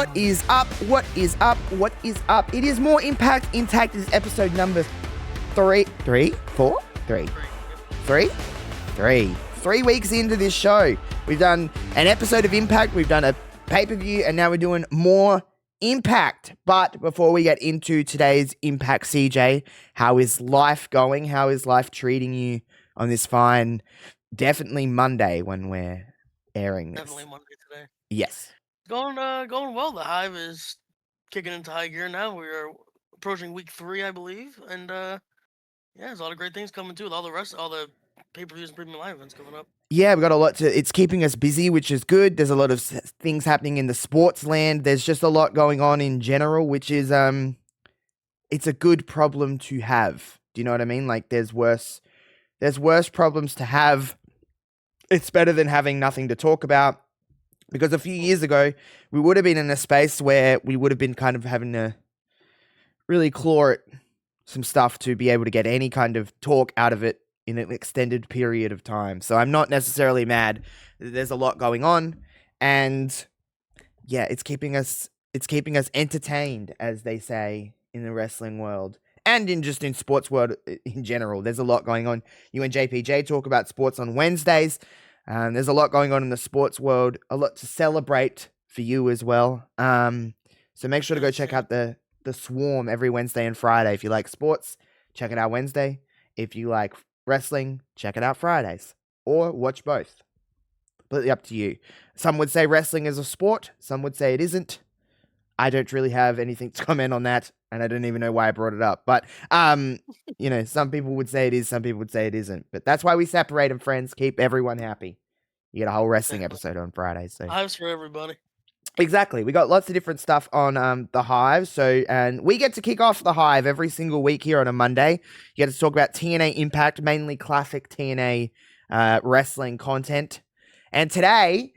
What is up? What is up? What is up? It is more Impact. iNTACT is episode number 3 weeks into this show. We've done an episode of Impact, we've done a pay-per-view, and now we're doing more Impact. But before we get into today's Impact, CJ, how is life going? How is life treating you on this fine, definitely Monday when we're airing this? Definitely Monday today. Yes. Going well. The Hive is kicking into high gear now. We are approaching week 3, I believe, and yeah, there's a lot of great things coming too. With all the pay-per-views and premium live events coming up. Yeah, we've got a lot it's keeping us busy, which is good. There's a lot of things happening in the sports land. There's just a lot going on in general, which is, it's a good problem to have. Do you know what I mean? Like there's worse problems to have. It's better than having nothing to talk about. Because a few years ago, we would have been in a space where we would have been kind of having to really claw at some stuff to be able to get any kind of talk out of it in an extended period of time. So I'm not necessarily mad. There's a lot going on, and yeah, it's keeping us entertained, as they say in the wrestling world. And in sports world in general. There's a lot going on. You and JPJ talk about sports on Wednesdays. There's a lot going on in the sports world, a lot to celebrate for you as well. So make sure to go check out the Swarm every Wednesday and Friday. If you like sports, check it out Wednesday. If you like wrestling, check it out Fridays. Or watch both. Completely up to you. Some would say wrestling is a sport. Some would say it isn't. I don't really have anything to comment on that, and I don't even know why I brought it up. But, you know, some people would say it is, some people would say it isn't. But that's why we separate them, friends. Keep everyone happy. You get a whole wrestling episode on Friday. So Hives for everybody. Exactly. We got lots of different stuff on the Hive. So, and we get to kick off the Hive every single week here on a Monday. You get to talk about TNA Impact, mainly classic TNA wrestling content. And today,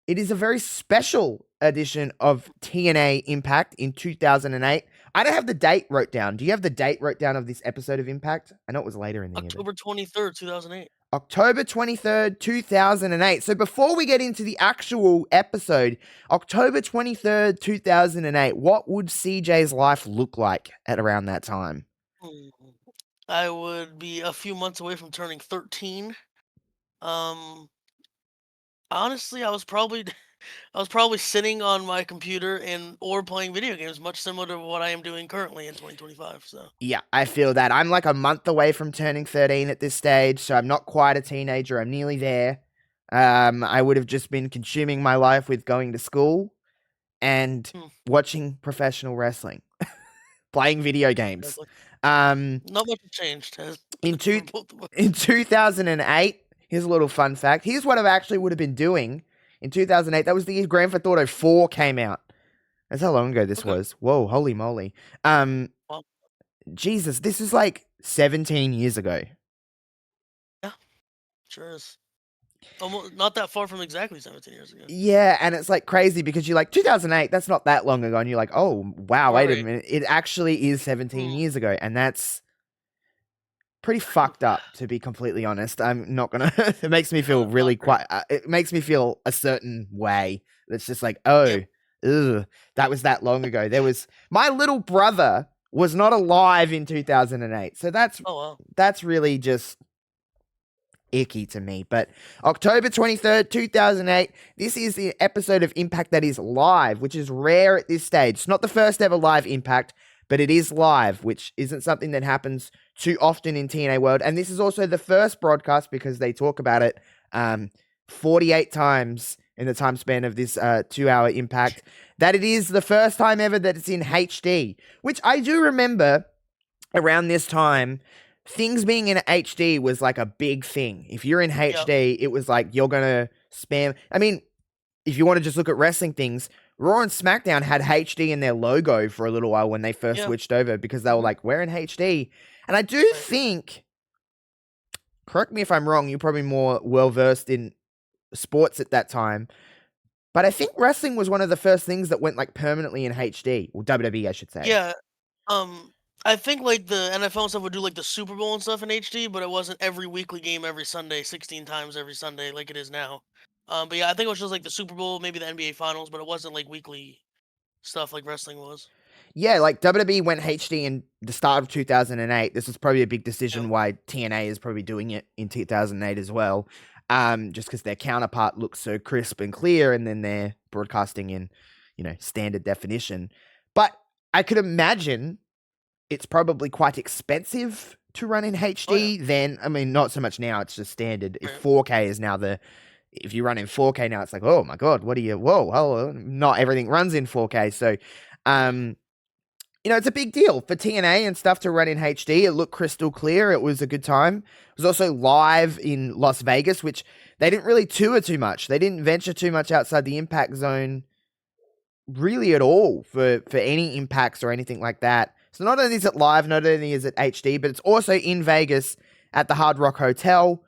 it is a very special edition of TNA Impact in 2008. I don't have the date wrote down. Do you have the date wrote down of this episode of Impact? I know it was later in the year. October 23rd, 2008. October 23rd, 2008. So before we get into the actual episode, October 23rd, 2008, what would CJ's life look like at around that time? I would be a few months away from turning 13. Honestly, I was probably sitting on my computer or playing video games, much similar to what I am doing currently in 2025. So yeah, I feel that. I'm like a month away from turning 13 at this stage, so I'm not quite a teenager. I'm nearly there. I would have just been consuming my life with going to school and watching professional wrestling, playing video games. Not much has changed. In 2008, here's a little fun fact. Here's what I actually would have been doing. In 2008, that was the year Grand Theft Auto 4 came out. That's how long ago this was. Whoa, holy moly. Jesus, this is like 17 years ago. Yeah, sure is. Almost not that far from exactly 17 years ago. Yeah, and it's like crazy because you're like, 2008, that's not that long ago. And you're like, oh, wow, wait a minute. It actually is 17 years ago. And that's pretty fucked up, to be completely honest. I'm not gonna. It makes me feel really it makes me feel a certain way. That's just like, oh, ugh, that was that long ago. My little brother was not alive in 2008, so that's really just icky to me. But October 23rd, 2008. This is the episode of Impact that is live, which is rare at this stage. It's not the first ever live Impact, but it is live, which isn't something that happens too often in TNA world. And this is also the first broadcast, because they talk about it 48 times in the time span of this 2-hour Impact, that it is the first time ever that it's in HD, which I do remember around this time, things being in HD was like a big thing. If you're in HD, it was like you're going to spam. I mean, if you want to just look at wrestling things, Raw and SmackDown had HD in their logo for a little while when they first switched over, because they were like, we're in HD. And I do think, correct me if I'm wrong, you're probably more well-versed in sports at that time, but I think wrestling was one of the first things that went like permanently in HD, or WWE, I should say. Yeah. I think like the NFL and stuff would do like the Super Bowl and stuff in HD, but it wasn't every weekly game every Sunday, 16 times every Sunday like it is now. But yeah, I think it was just like the Super Bowl, maybe the NBA Finals, but it wasn't like weekly stuff like wrestling was. Yeah, like WWE went HD in the start of 2008. This was probably a big decision why TNA is probably doing it in 2008 as well. Just because their counterpart looks so crisp and clear, and then they're broadcasting in, standard definition. But I could imagine it's probably quite expensive to run in HD. Then, I mean, not so much now. It's just standard. If 4K is now if you run in 4K now, it's like, oh my god, whoa, not everything runs in 4K. So, it's a big deal for TNA and stuff to run in HD. It looked crystal clear. It was a good time. It was also live in Las Vegas, which they didn't really tour too much. They didn't venture too much outside the impact zone really at all for any impacts or anything like that. So not only is it live, not only is it HD, but it's also in Vegas at the Hard Rock Hotel.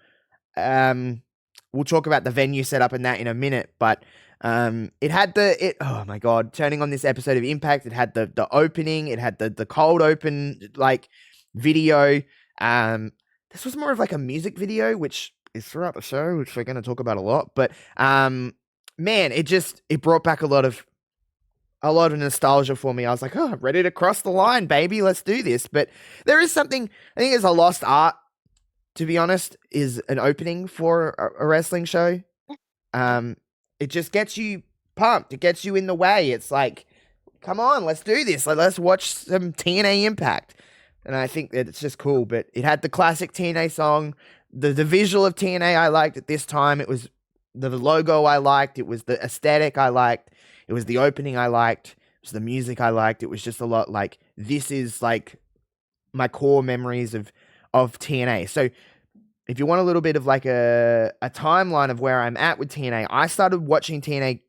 We'll talk about the venue setup and that in a minute, but it had oh my god, turning on this episode of Impact, it had the opening, it had the cold open like video. This was more of like a music video, which is throughout the show, which we're going to talk about a lot. But man, it brought back a lot of nostalgia for me. I was like, oh, I'm ready to cross the line, baby. Let's do this. But there is something, I think it's a lost art, to be honest, is an opening for a wrestling show. It just gets you pumped. It gets you in the way. It's like, come on, let's do this. Let's watch some TNA Impact. And I think that it's just cool. But it had the classic TNA song. The visual of TNA I liked at this time. It was the logo I liked. It was the aesthetic I liked. It was the opening I liked. It was the music I liked. It was just a lot like, this is like my core memories of TNA. So if you want a little bit of like a timeline of where I'm at with TNA, I started watching TNA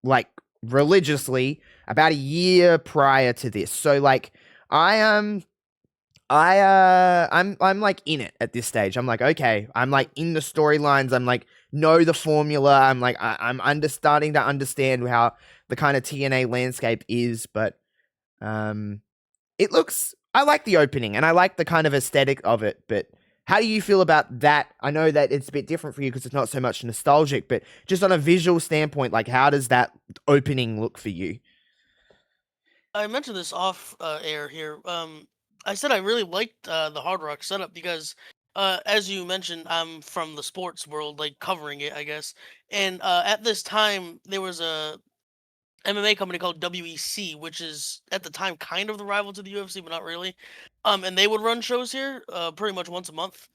like religiously about a year prior to this. So like I'm like in it at this stage. I'm like, okay, I'm like in the storylines. I'm like, know the formula. I'm like, I'm starting to understand how the kind of TNA landscape is, but I like the opening and I like the kind of aesthetic of it, but how do you feel about that? I know that it's a bit different for you because it's not so much nostalgic, but just on a visual standpoint, like how does that opening look for you? I mentioned this off air here. I said I really liked the Hard Rock setup because, as you mentioned, I'm from the sports world, like covering it, I guess. And at this time, there was a MMA company called WEC, which is at the time kind of the rival to the UFC, but not really. And they would run shows here, pretty much once a month,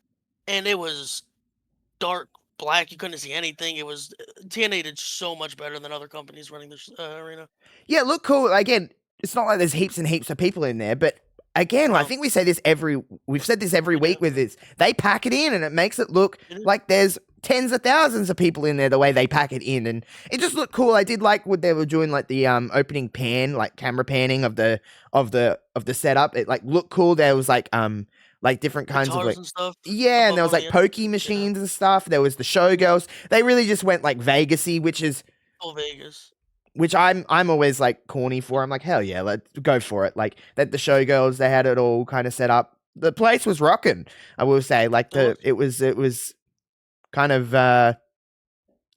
and it was dark black. You couldn't see anything. It was TNA did so much better than other companies running this arena. Yeah, look cool. Again, it's not like there's heaps and heaps of people in there, but again, I think we've said this every week with this. They pack it in and it makes it look like there's tens of thousands of people in there the way they pack it in, and it just looked cool. I did like what they were doing, like the opening pan, like camera panning of the setup. It like looked cool. There was like different kinds of like stuff and there was like pokey machines and stuff. There was the showgirls. They really just went like Vegas-y, which is Vegas. Which I'm always like corny for. I'm like, hell yeah, let's go for it. Like that the showgirls, they had it all kind of set up. The place was rocking, I will say. Like it was kind of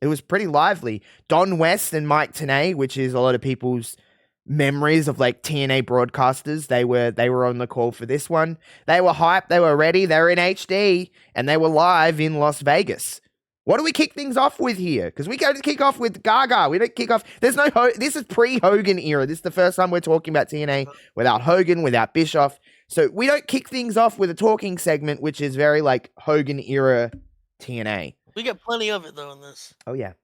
it was pretty lively. Don West and Mike Tenay, which is a lot of people's memories of like TNA broadcasters, they were on the call for this one. They were hyped, they were ready, they were in HD, and they were live in Las Vegas. What do we kick things off with here? Because we go to kick off with Gaga. We don't kick off. There's no. This is pre-Hogan era. This is the first time we're talking about TNA without Hogan, without Bischoff. So we don't kick things off with a talking segment, which is very like Hogan era TNA. We get plenty of it though in this. Oh yeah.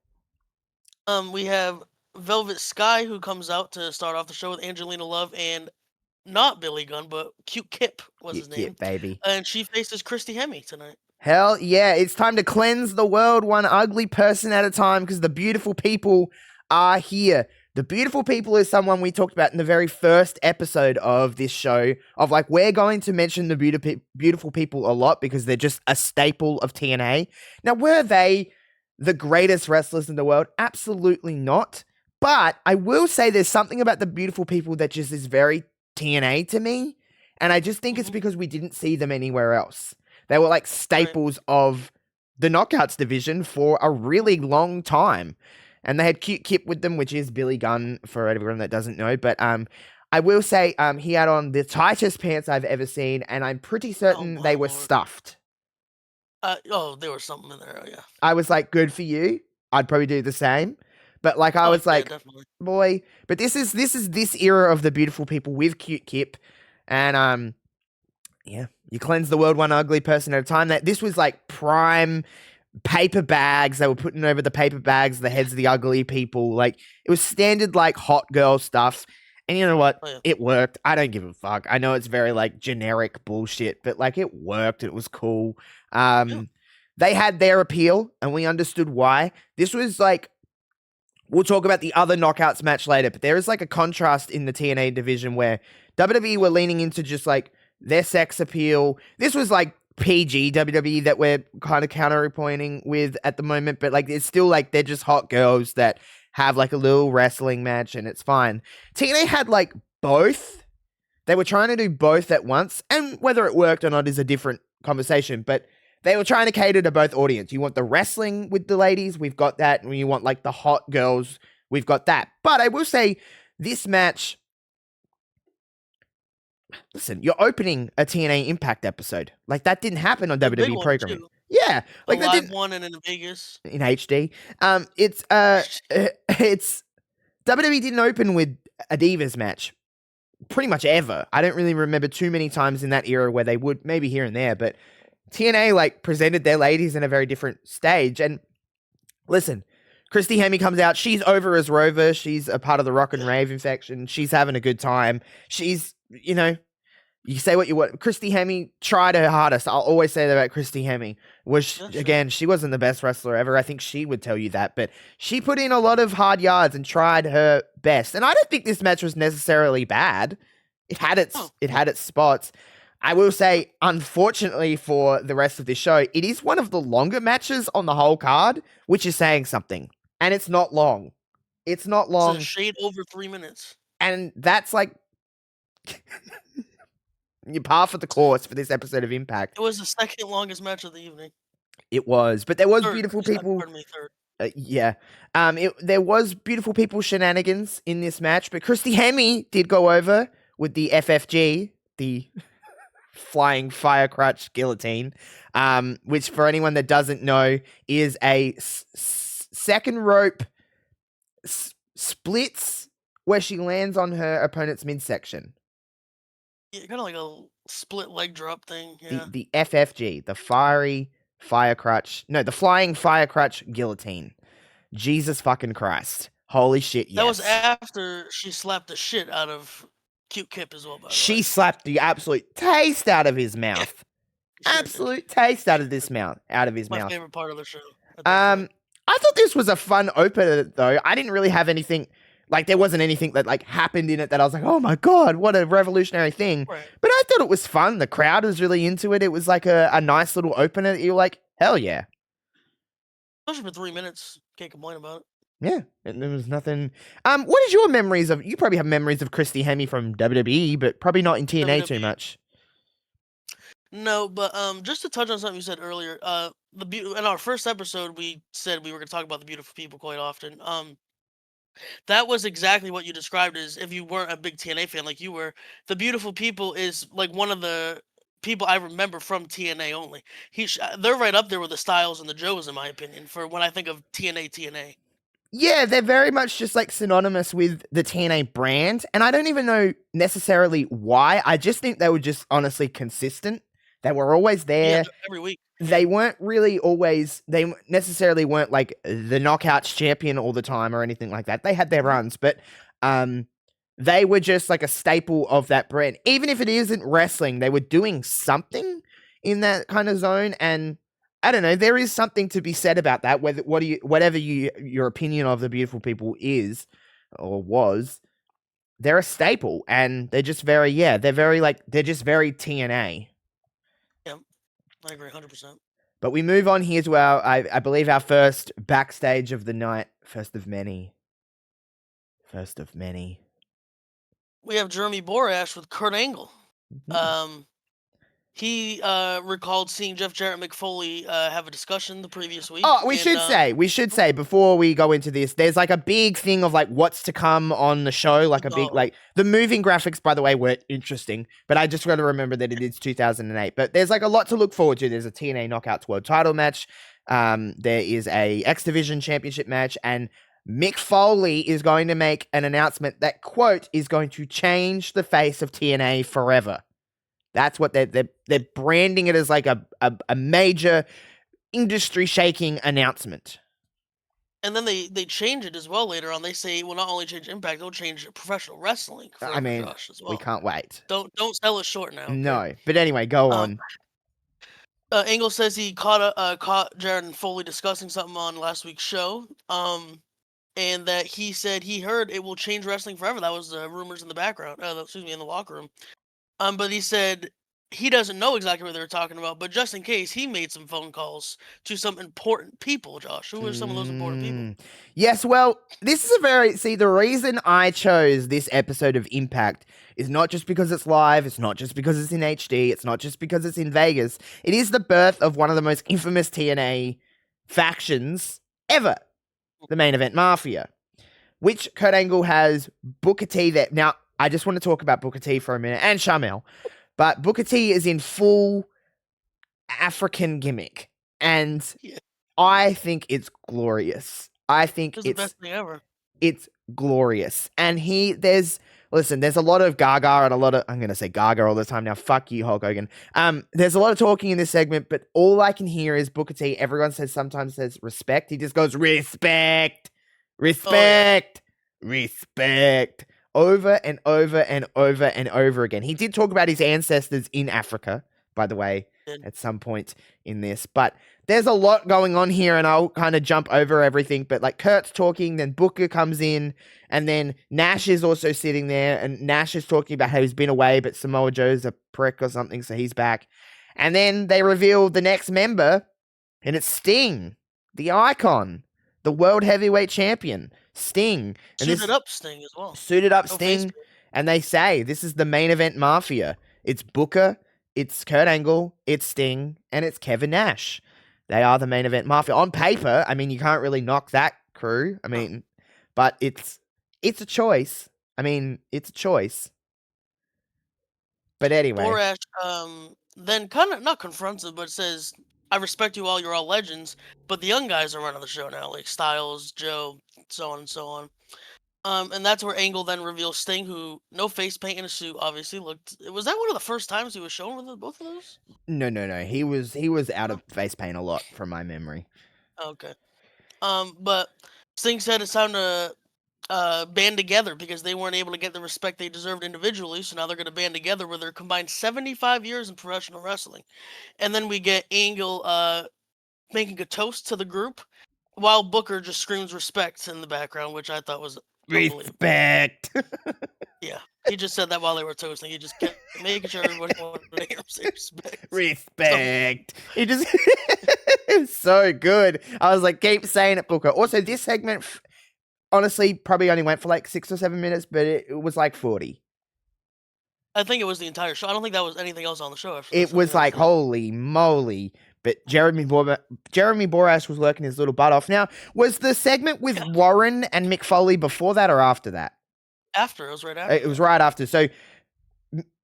We have Velvet Sky, who comes out to start off the show with Angelina Love and not Billy Gunn, but Cute Kip was his name. Kip, baby. And she faces Christy Hemme tonight. Hell yeah, it's time to cleanse the world one ugly person at a time because the beautiful people are here. The beautiful people is someone we talked about in the very first episode of this show of like, we're going to mention the beautiful people a lot because they're just a staple of TNA. Now, were they the greatest wrestlers in the world? Absolutely not. But I will say there's something about the beautiful people that just is very TNA to me. And I just think it's because we didn't see them anywhere else. They were like staples of the Knockouts division for a really long time. and they had Cute Kip with them, which is Billy Gunn for everyone that doesn't know. But I will say he had on the tightest pants I've ever seen, and I'm pretty certain they were Lord. stuffed. There was something in there. Oh, yeah. I was like, good for you. I'd probably do the same. But like I was like, definitely. boy, but this is this era of the beautiful people with Cute Kip. And yeah, you cleanse the world one ugly person at a time. That this was like prime paper bags. They were putting over the paper bags, the heads of the ugly people. Like it was standard like hot girl stuff. And you know what? Oh, yeah. It worked. I don't give a fuck. I know it's very like generic bullshit, but like it worked. It was cool. They had their appeal and we understood why. This was like, we'll talk about the other knockouts match later, but there is like a contrast in the TNA division where WWE were leaning into just like their sex appeal. This was like PG WWE that we're kind of counterpointing with at the moment, but like it's still like they're just hot girls that have like a little wrestling match and it's fine. TNA had like both. They were trying to do both at once, and whether it worked or not is a different conversation, but they were trying to cater to both audience. You want the wrestling with the ladies, we've got that, and you want like the hot girls, we've got that. But I will say this match, listen, you're opening a TNA Impact episode. Like that didn't happen on WWE programming. Too. Yeah, like that didn't one and in Vegas in HD. It's WWE didn't open with a Divas match pretty much ever. I don't really remember too many times in that era where they would, maybe here and there, but TNA like presented their ladies in a very different stage. And listen, Christy Hemme comes out. She's over as Rover. She's a part of the Rock and Rave infection. She's having a good time. She's, you know, you say what you want. Christy Hemme tried her hardest. I'll always say that about Christy Hemme. Again, she wasn't the best wrestler ever. I think she would tell you that, but she put in a lot of hard yards and tried her best. And I don't think this match was necessarily bad. It had its spots. I will say, unfortunately for the rest of this show, it is one of the longer matches on the whole card, which is saying something. And it's not long. It's not long. It's a shade over 3 minutes. And that's like you're par for the course for this episode of Impact. It was the second longest match of the evening. It was, but there was beautiful people. Pardon me, third. Yeah. There was beautiful people shenanigans in this match, but Christy Hemme did go over with the FFG, the flying fire crutch guillotine, which for anyone that doesn't know is a second rope splits where she lands on her opponent's midsection. Yeah, kind of like a split leg drop thing. Yeah. The FFG, the flying fire crutch guillotine. Jesus fucking Christ. Holy shit, yes. That was after she slapped the shit out of Cute Kip as well, by the way. She slapped the absolute taste out of his mouth. Absolute taste out of his mouth. My favorite part of the show. I thought this was a fun opener, though. I didn't really have anything, like, there wasn't anything that, like, happened in it that I was like, oh my God, what a revolutionary thing. Right. But I thought it was fun. The crowd was really into it. It was like a nice little opener that you're like, hell yeah. Especially for 3 minutes. Can't complain about it. Yeah, and there was nothing. What is your memories of? You probably have memories of Christy Hemme from WWE, but probably not in TNA too much. No, but just to touch on something you said earlier, in our first episode, we said we were going to talk about the beautiful people quite often. That was exactly what you described as, if you weren't a big TNA fan like you were, the beautiful people is like one of the people I remember from TNA only. They're right up there with the Styles and the Joes, in my opinion, for when I think of TNA. Yeah, they're very much just like synonymous with the TNA brand. And I don't even know necessarily why. I just think they were just honestly consistent. They were always there. Yeah, every week. They weren't really always, they necessarily weren't like the Knockouts champion all the time or anything like that. They had their runs, but they were just like a staple of that brand. Even if it isn't wrestling, they were doing something in that kind of zone. And I don't know, there is something to be said about that. Whatever your opinion of the beautiful people is or was, they're a staple, and they're just very they're just very TNA. Yeah, I agree 100%. But we move on here to I believe our first backstage of the night, first of many. We have Jeremy Borash with Kurt Angle. Mm-hmm. he recalled seeing Jeff Jarrett and Mick Foley have a discussion the previous week. Oh, we should say before we go into this, there's like a big thing of like what's to come on the show, like a big like the moving graphics, by the way, were interesting, but I just got to remember that it is 2008. But there's like a lot to look forward to. There's a TNA Knockouts World Title match. There is a X Division Championship match, and Mick Foley is going to make an announcement that, quote, is going to change the face of TNA forever. That's what they're branding it as, like a major industry-shaking announcement. And then they change it as well later on. They say we'll not only change Impact, they'll change professional wrestling forever, I mean, Josh, as well. We can't wait. Don't sell us short now. Okay? No, but anyway, go on. Angle says he caught Jarrett and Foley discussing something on last week's show. And that he said he heard it will change wrestling forever. That was rumors in the background. In the locker room. But he said he doesn't know exactly what they were talking about, but just in case, he made some phone calls to some important people, Josh. Who are some of those important people? Yes, well, this is the reason I chose this episode of Impact is not just because it's live, it's not just because it's in HD, it's not just because it's in Vegas. It is the birth of one of the most infamous TNA factions ever, the Main Event Mafia, which Kurt Angle has Booker T there. Now, I just want to talk about Booker T for a minute, and Shamel, but Booker T is in full African gimmick, and I think it's glorious. I think it's the best thing ever. It's glorious, and there's a lot of Gaga and a lot of, I'm going to say Gaga all the time now, fuck you, Hulk Hogan. There's a lot of talking in this segment, but all I can hear is Booker T, everyone sometimes says respect, he just goes respect, respect, respect, over and over and over and over again. He did talk about his ancestors in Africa, by the way, at some point in this, but there's a lot going on here, and I'll kind of jump over everything, but like Kurt's talking, then Booker comes in, and then Nash is also sitting there, and Nash is talking about how he's been away, but Samoa Joe's a prick or something, so he's back. And then they reveal the next member, and it's Sting, the icon, the World Heavyweight Champion, Sting. And suited up Sting as well. Suited up Sting, and they say this is the Main Event Mafia. It's Booker, it's Kurt Angle, it's Sting, and it's Kevin Nash. They are the Main Event Mafia. On paper, I mean, you can't really knock that crew. I mean, but it's a choice. I mean, it's a choice. But anyway. Borash then kind of not confronts it, but says, I respect you all, you're all legends, but the young guys are running the show now, like Styles, Joe, so on and so on. And that's where Angle then reveals Sting, who no face paint in a suit, obviously looked. Was that one of the first times he was shown with both of those? No. He was out of face paint a lot, from my memory. Okay. But Sting said it's time to band together because they weren't able to get the respect they deserved individually, so now they're going to band together with their combined 75 years in professional wrestling. And then we get Angle making a toast to the group, while Booker just screams respect in the background, which I thought was respect. Yeah, he just said that while they were toasting. He just kept making sure everybody wanted to hear him say respect. Respect. He just it was so good. I was like, keep saying it, Booker. Also, this segment, honestly, probably only went for like 6 or 7 minutes, but it was like 40. I think it was the entire show. I don't think that was anything else on the show. It was like, holy moly. But Jeremy Borash was working his little butt off. Now, was the segment with Warren and Mick Foley before that or after that? After. It was right after. It was right after. So,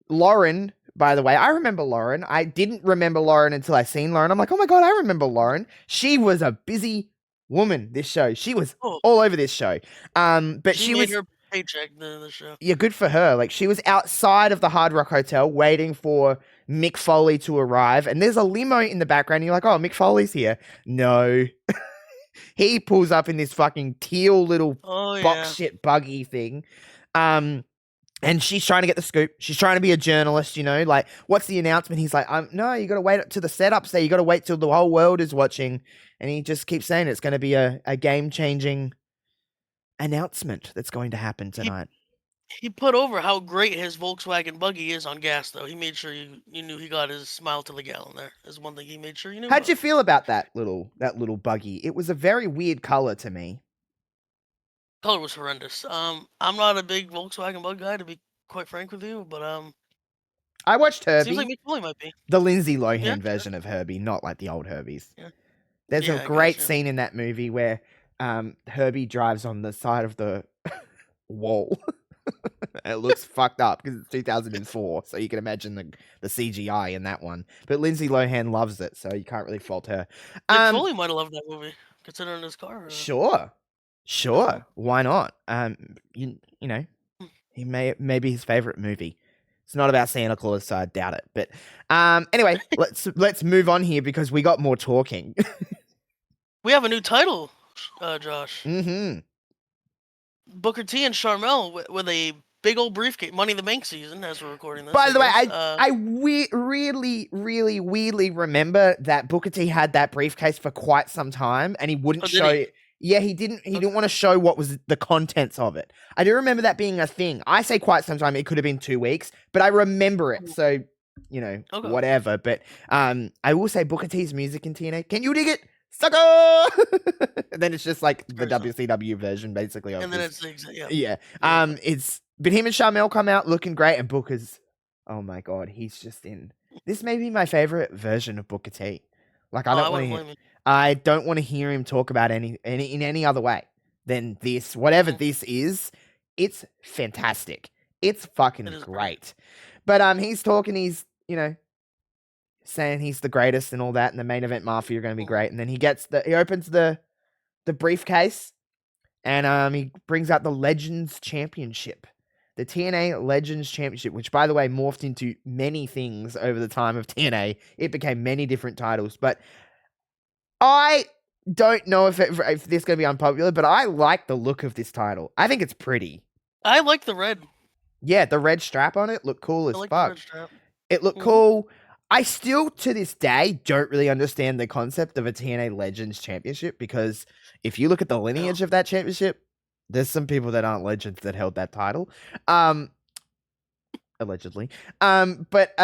Lauren, by the way, I remember Lauren. I didn't remember Lauren until I seen Lauren. I'm like, oh my God, I remember Lauren. She was a busy woman, this show. She was all over this show. But she was... her paycheck in the show. Yeah, good for her. Like, she was outside of the Hard Rock Hotel waiting for Mick Foley to arrive, and there's a limo in the background, and you're like, oh, Mick Foley's here. No. He pulls up in this fucking teal little box shit buggy thing. And she's trying to get the scoop. She's trying to be a journalist, you know, like, what's the announcement? He's like, no, you got to wait to the setup. So you got to wait till the whole world is watching. And he just keeps saying it's going to be a game-changing announcement that's going to happen tonight. He put over how great his Volkswagen buggy is on gas, though. He made sure you knew he got his mile to the gallon there. Is one thing he made sure you knew. How'd you feel about that little buggy? It was a very weird color to me. Color was horrendous. I'm not a big Volkswagen bug guy, to be quite frank with you, but I watched Seems like Herbie, Mick Foley might be. the Lindsay Lohan Yeah, version of Herbie, not like the old Herbies. yeah, There's a I great gotcha. scene in that movie where Herbie drives on the side of the wall. It looks fucked up because it's 2004, so you can imagine the CGI in that one. But Lindsay Lohan loves it, so you can't really fault her. Mick Foley might have loved that movie, considering his car. Sure, why not? You know, Hmm. he maybe his favorite movie. It's not about Santa Claus, so I doubt it. But anyway, let's move on here because we got more talking. We have a new title, Josh. Mm-hmm. Booker T and Sharmell with a big old briefcase, Money in the Bank season, as we're recording this. By the way, guess. I really weirdly remember that Booker T had that briefcase for quite some time, and he wouldn't show it. Yeah, he didn't. He didn't want to show what was the contents of it. I do remember that being a thing. I say quite some time. It could have been 2 weeks, but I remember it. So whatever. But I will say Booker T's music in TNA. Can you dig it, sucker? And then it's just like the WCW version, basically. And then it's it's. But him and Sharmell come out looking great, and Booker's, oh my god, he's just in. This may be my favorite version of Booker T. Like I don't want to hear him talk about any in any other way than this. Whatever this is, it's fantastic. It's fucking great. But he's talking. He's saying he's the greatest and all that, and the main event Mafia are going to be great. And then he opens the briefcase, and he brings out the Legends Championship. The TNA Legends Championship, which, by the way, morphed into many things over the time of TNA. It became many different titles. But I don't know if this is going to be unpopular, but I like the look of this title. I think it's pretty. I like the red. Yeah, the red strap on it looked cool as fuck. It looked cool. I still, to this day, don't really understand the concept of a TNA Legends Championship, because if you look at the lineage of that championship, there's some people that aren't legends that held that title. Allegedly. But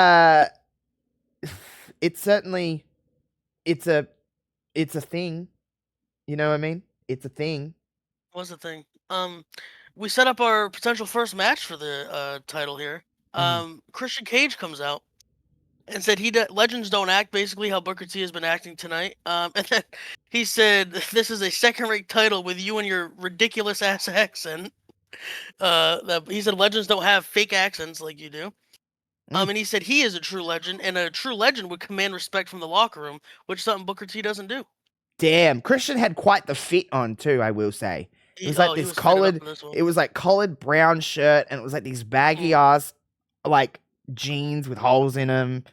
it's certainly it's a thing. You know what I mean? It's a thing. What's the thing? We set up our potential first match for the title here. Christian Cage comes out and said legends don't act, basically how Booker T has been acting tonight. And then he said, this is a second-rate title with you and your ridiculous ass accent. He said legends don't have fake accents like you do. And he said he is a true legend, and a true legend would command respect from the locker room, which is something Booker T doesn't do. Damn, Christian had quite the fit on too, I will say. It was like this collared, it was like collared brown shirt, and it was like these baggy ass like jeans with holes in them.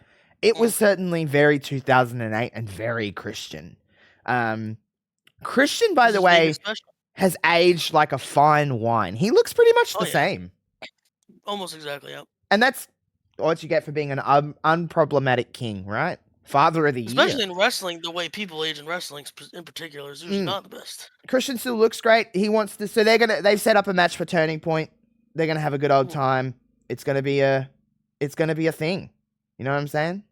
It was certainly very 2008 and very Christian. Christian, by the way, has aged like a fine wine. He looks pretty much the same. Almost exactly, yeah. And that's what you get for being an unproblematic king, right? Father of the year. Especially in wrestling, the way people age in wrestling in particular is usually not the best. Christian still looks great. He wants to, so they've set up a match for Turning Point. They're gonna have a good old time. It's gonna be a thing. You know what I'm saying?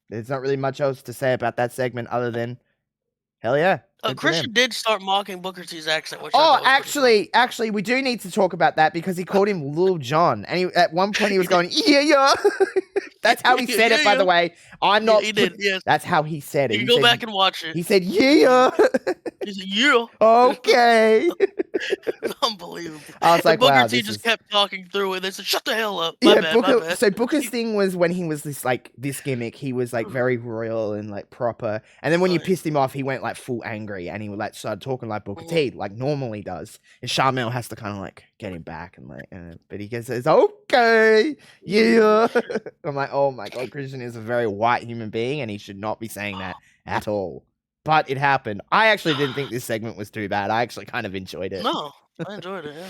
There's not really much else to say about that segment other than, hell yeah. Christian did start mocking Booker T's accent. Which actually, we do need to talk about that because he called him Lil Jon, and at one point he was going, yeah. That's how he said it, by the way. I'm not. He did. Yes. That's how he said it. You go back and watch it. He said, yeah. He said, yeah. Okay. Unbelievable. I was like, Booker T just kept talking through it. They said, shut the hell up. My bad. So Booker's thing was when he was this gimmick, he was like very royal and like proper. And then when you pissed him off, he went like full angry and he would like started talking like Booker T, like normally does. And Sharmell has to kind of like get him back and like, but he says, okay, yeah. I'm like, oh my god, Christian is a very white human being and he should not be saying that at all. But it happened. I actually didn't think this segment was too bad. I actually kind of enjoyed it. No, I enjoyed it, yeah.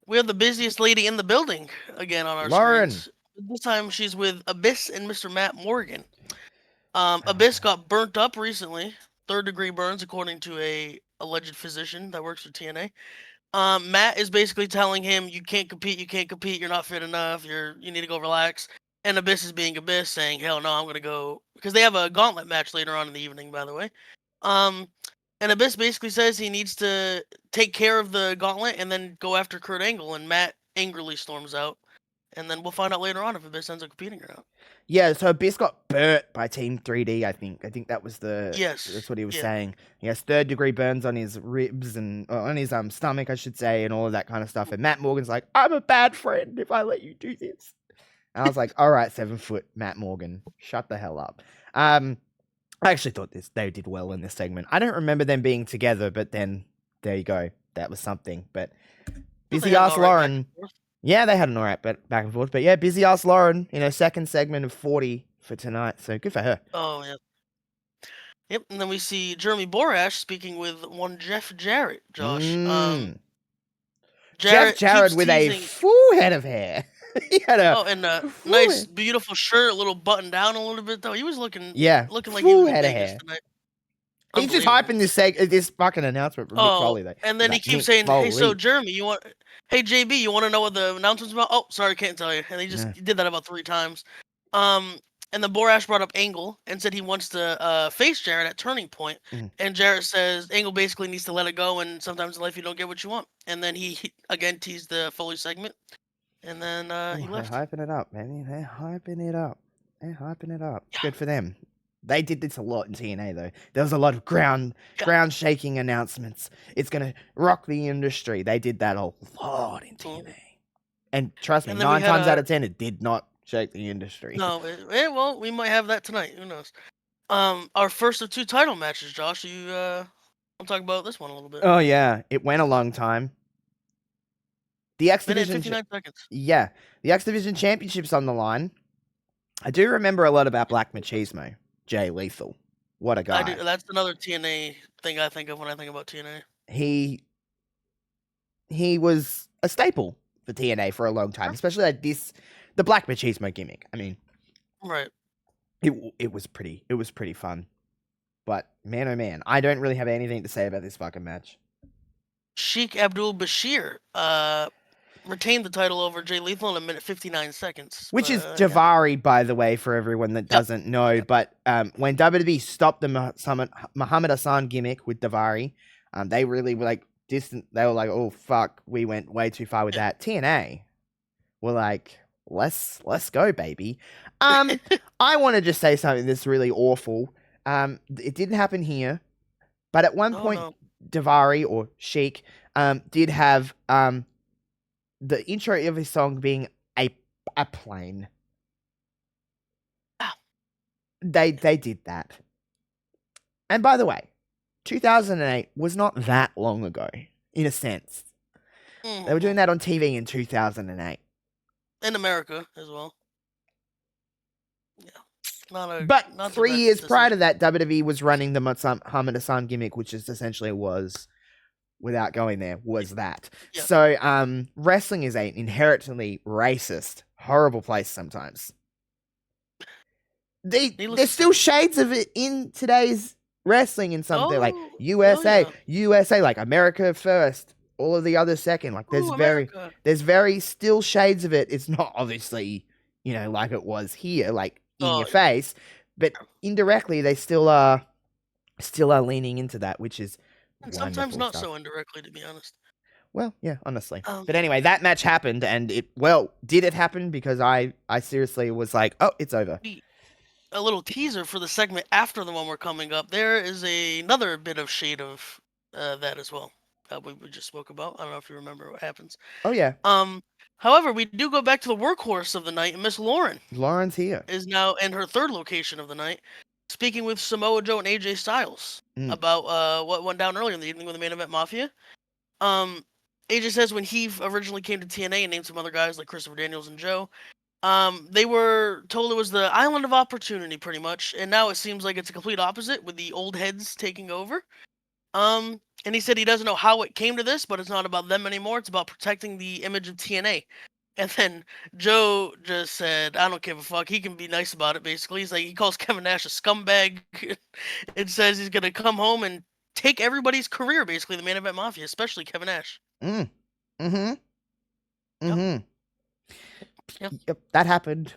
We have the busiest lady in the building again on our Lauren. screens. This time she's with Abyss and Mr. Matt Morgan. Abyss got burnt up recently. 3rd-degree burns, according to a alleged physician that works for TNA. Matt is basically telling him, you can't compete, you're not fit enough, you need to go relax. And Abyss is being Abyss, saying, hell no, I'm going to go. Because they have a gauntlet match later on in the evening, by the way. And Abyss basically says he needs to take care of the gauntlet and then go after Kurt Angle. And Matt angrily storms out. and then we'll find out later on if Abyss ends up competing or not. Yeah, so Abyss got burnt by Team 3D, I think. I think that was Yes. that's what he was Yeah. saying. He has 3rd-degree burns on his ribs and on his stomach, I should say, and all of that kind of stuff. And Matt Morgan's like, I'm a bad friend if I let you do this. And I was like, all right, 7-foot Matt Morgan, shut the hell up. I actually thought they did well in this segment. I don't remember them being together, but then there you go. That was something. But Busy Ass Lauren. Yeah, they had an alright back and forth. But yeah, Busy Ass Lauren, second segment of 40 for tonight. So good for her. Oh, yeah. Yep, and then we see Jeremy Borash speaking with one Jeff Jarrett, Josh. Jeff Jarrett with a full head of hair. He had a nice, beautiful shirt, a little button down a little bit though. He was looking like he was in Vegas tonight. He's just hyping this fucking announcement from Mick Foley though. And then he keeps saying, "Hey, so Jeremy, hey JB, you want to know what the announcement's about?" Oh, sorry, can't tell you. And he just did that about 3 times. And then Borash brought up Angle and said he wants to face Jarrett at Turning Point. And Jarrett says Angle basically needs to let it go, and sometimes in life you don't get what you want. And then he again teased the Foley segment. And then he left. They're hyping it up, man. They're hyping it up. Yeah. Good for them. They did this a lot in TNA, though. There was a lot of ground shaking announcements. It's going to rock the industry. They did that a lot in TNA. And trust me, 9 times out of 10, it did not shake the industry. No, well, we might have that tonight. Who knows? Our first of 2 title matches, Josh. I'll talk about this one a little bit. Oh, yeah. It went a long time. The X Division, 59 seconds. Yeah, the X Division Championship's on the line. I do remember a lot about Black Machismo, Jay Lethal. What a guy! I do. That's another TNA thing I think of when I think about TNA. He was a staple for TNA for a long time, especially like the Black Machismo gimmick. I mean, right? It was pretty fun. But man, oh man, I don't really have anything to say about this fucking match. Sheikh Abdul Bashir retained the title over Jay Lethal in 1:59 seconds. Which is Daivari, by the way, for everyone that doesn't know. But when WWE stopped the Muhammad Hassan gimmick with Daivari, they really were like distant. They were like, oh, fuck, we went way too far with that. TNA were like, let's go, baby. I want to just say something that's really awful. It didn't happen here. But at one point, Daivari, or Sheik, did have... the intro of his song being a plane. They did that. And by the way, 2008 was not that long ago, in a sense. They were doing that on TV in 2008. In America as well. Yeah. But 3 years prior to that, WWE was running the Muhammad Hassan gimmick, which is essentially was... without going there, was that. Yeah. So, wrestling is an inherently racist, horrible place sometimes. There's still shades of it in today's wrestling in something like USA, like America first, all of the other second. Like there's very still shades of it. It's not obviously, like it was here, like in your face, but indirectly they still are leaning into that, which is sometimes not so indirectly, to be honest. Well, yeah, honestly. But anyway, that match happened, and did it happen? Because I seriously was like, oh, it's over. A little teaser for the segment after the one we're coming up. There is another bit of shade of that as well. We just spoke about. I don't know if you remember what happens. Oh yeah. However, we do go back to the workhorse of the night, Miss Lauren. Lauren's here. Is now in her 3rd location of the night, speaking with Samoa Joe and AJ Styles about what went down earlier in the evening with the Main Event Mafia. AJ says when he originally came to TNA and named some other guys like Christopher Daniels and Joe, they were told it was the island of opportunity pretty much, and now it seems like it's a complete opposite with the old heads taking over. And he said he doesn't know how it came to this, but it's not about them anymore. It's about protecting the image of TNA. And then Joe just said, I don't give a fuck. He can be nice about it, basically. He's like, he calls Kevin Nash a scumbag. It says he's going to come home and take everybody's career, basically, the Main Event Mafia, especially Kevin Nash. Yep, that happened.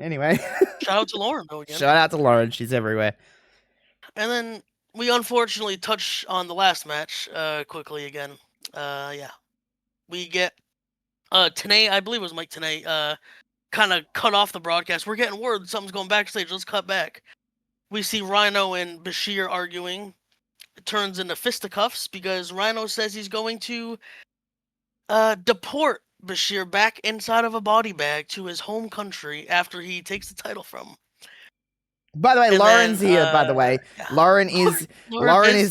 Anyway. Shout out to Lauren, though, again. Shout out to Lauren. She's everywhere. And then we unfortunately touch on the last match quickly again. We get TNA, I believe it was Mike TNA, kind of cut off the broadcast. We're getting word something's going backstage. Let's cut back. We see Rhino and Bashir arguing. It turns into fisticuffs because Rhino says he's going to deport Bashir back inside of a body bag to his home country after he takes the title from him. By the way, And Lauren's then, here. By the way, Lauren is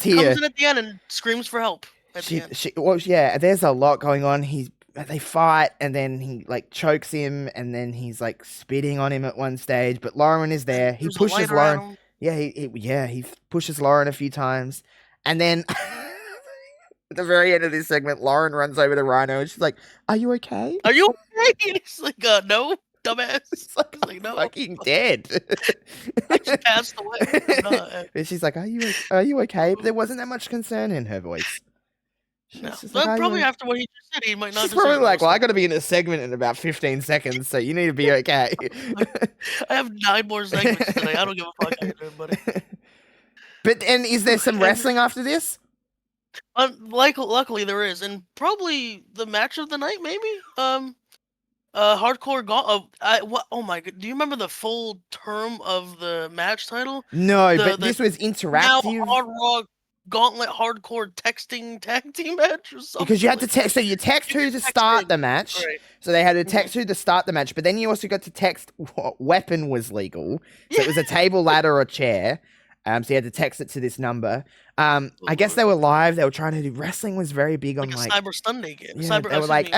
here. Comes in at the end and screams for help. Yeah, there's a lot going on. They fight, and then he like chokes him, and then he's like spitting on him at one stage. But Lauren is there. He pushes Lauren. Yeah, he pushes Lauren a few times, and then at the very end of this segment, Lauren runs over to Rhino, and she's like, "Are you okay? Are you okay?" And he's like, "No, dumbass." He's like, "No, fucking dead." I just passed away. But she's like, "Are you okay?" But there wasn't that much concern in her voice. No. Like, probably after what he just said, he might not. She's probably like, "Well, I got to be in a segment in about 15 seconds, so you need to be okay." I have 9 more segments today. I don't give a fuck either, buddy. But and is there some wrestling after this? Luckily there is, and probably the match of the night, maybe. Hardcore oh my god! Do you remember the full term of the match title? No, but this was interactive. Now Hard Rock Gauntlet Hardcore Texting Tag Team match or something. Because you had to text, so you text who to start the match. Right. So they had to text who to start the match, but then you also got to text what weapon was legal. So it was a table, ladder, or chair. So you had to text it to this number. I guess they were live. They were trying to do wrestling. Was very big on like Cyber Sunday game. Yeah, they were like,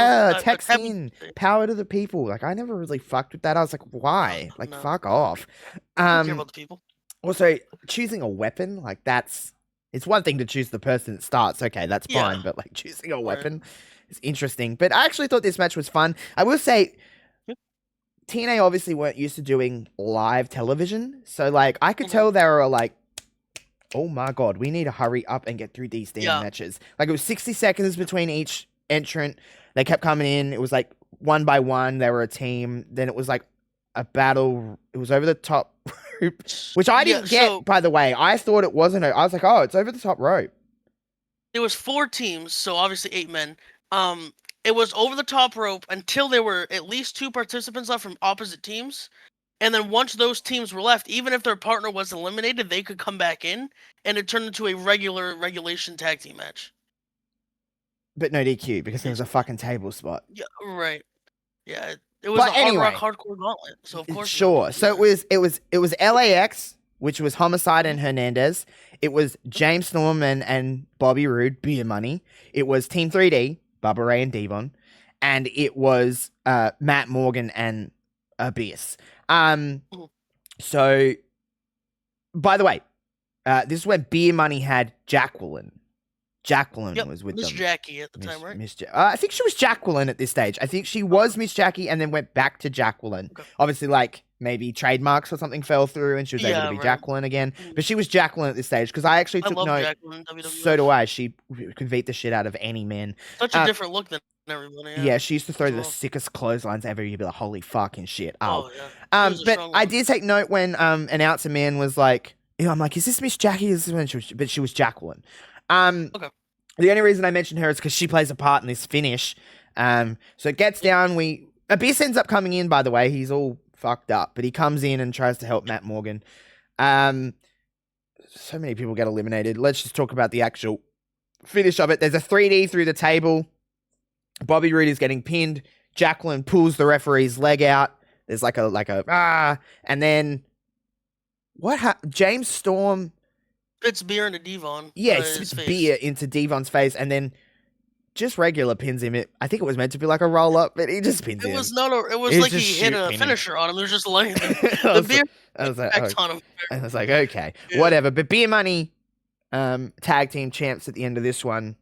text in, power to the people. Like I never really fucked with that. I was like, why? Like fuck off. I don't care about the people. Also, choosing a weapon like it's one thing to choose the person that starts. Okay, that's fine. But like choosing a weapon is interesting. But I actually thought this match was fun. I will say, TNA obviously weren't used to doing live television. So like I could tell they were like, oh my god, we need to hurry up and get through these damn matches. Like it was 60 seconds between each entrant. They kept coming in. It was like one by one. They were a team. Then it was like a battle. It was over the top rope, which I didn't get, by the way. I thought it wasn't. I was like, oh, it's over the top rope. It was 4 teams, so obviously 8 men. It was over the top rope until there were at least 2 participants left from opposite teams. And then once those teams were left, even if their partner was eliminated, they could come back in, and it turned into a regulation tag team match. But no DQ, because there was a fucking table spot. Yeah, right. Yeah, it was Hard Rock Hardcore Gauntlet, so of course. Sure. So it was LAX, which was Homicide and Hernandez. It was James Storm and Bobby Roode, Beer Money. It was Team 3D, Bubba Ray and Devon, and it was Matt Morgan and Abyss. So, by the way, this is when Beer Money had Jacqueline. Jacqueline was with Miss them. Jackie at the time, right? I think she was Jacqueline at this stage. I think she was Miss Jackie and then went back to Jacqueline. Okay. Obviously, like, maybe trademarks or something fell through and she was able to be Jacqueline again. But she was Jacqueline at this stage because I actually took note. So do I. She could beat the shit out of any man. Such a different look than everybody. Yeah, she used to throw the sickest clotheslines ever. You'd be like, holy fucking shit. But I did take note when announcer man was like, I'm like, is this Miss Jackie? But she was Jacqueline. Okay. The only reason I mentioned her is because she plays a part in this finish. So it gets down. Abyss ends up coming in, by the way. He's all fucked up, but he comes in and tries to help Matt Morgan. So many people get eliminated. Let's just talk about the actual finish of it. There's a 3D through the table. Bobby Roode is getting pinned. Jacqueline pulls the referee's leg out. There's and then James Storm. It's beer into Devon. Yeah, it's beer into Devon's face, and then just regular pins him. I think it was meant to be like a roll up, but he just pins him. It was like he hit a finisher on him. It was just laying the beer. I was like, on him. I was like, okay, whatever. But Beer Money, tag team champs at the end of this one.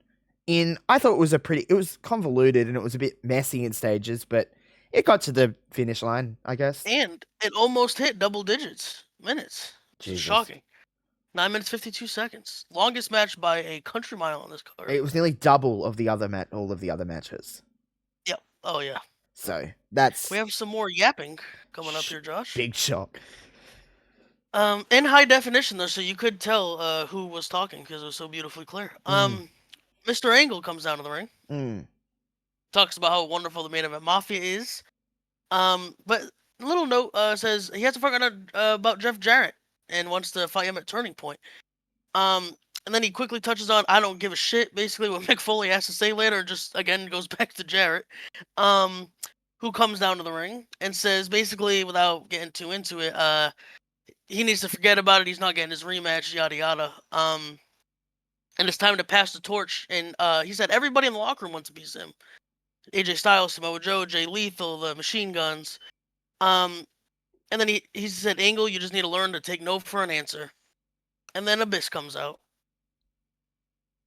I thought it was convoluted and it was a bit messy in stages, but it got to the finish line, I guess. And it almost hit double digits minutes. Shocking. 9 minutes 52 seconds. Longest match by a country mile on this card. It was nearly double of all of the other matches. Yep. Oh yeah. So we have some more yapping coming up here, Josh. Big shock. In high definition though, so you could tell who was talking because it was so beautifully clear. Mr. Angle comes down to the ring. talks about how wonderful the main event Mafia is. But a little note says he hasn't forgotten about Jeff Jarrett and wants to fight him at Turning Point. And then he quickly touches on I don't give a shit, basically what Mick Foley has to say later, just again goes back to Jarrett. Who comes down to the ring and says basically, without getting too into it, he needs to forget about it, he's not getting his rematch, yada yada. And it's time to pass the torch. And he said everybody in the locker room wants to be him. AJ Styles, Samoa Joe, Jay Lethal, the Machine Guns. And then he said, Angle, you just need to learn to take no for an answer. And then Abyss comes out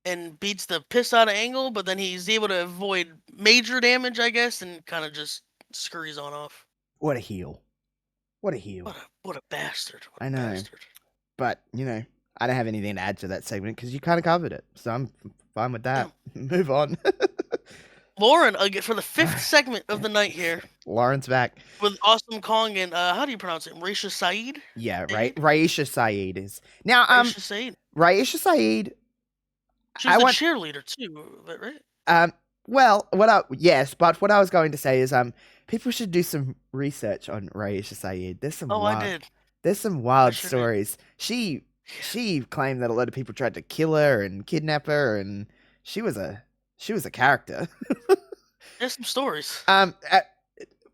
and beats the piss out of Angle, but then he's able to avoid major damage, I guess, and kind of just scurries on off. What a heel. What a heel. What a bastard. What a I know. bastard. But, you know, I don't have anything to add to that segment because you kind of covered it. So I'm fine with that. Yeah. Move on. Lauren, for the 5th segment of the night here. Lauren's back. With Awesome Kong and, how do you pronounce it? Raisha Saeed? Yeah, right. Raisha Saeed is. Now, Raisha Saeed. Raisha Saeed. She's a cheerleader too, right? Well, yes, but what I was going to say is, people should do some research on Raisha Saeed. There's some I did. There's some wild stories. She claimed that a lot of people tried to kill her and kidnap her, and she was a character. There's some stories.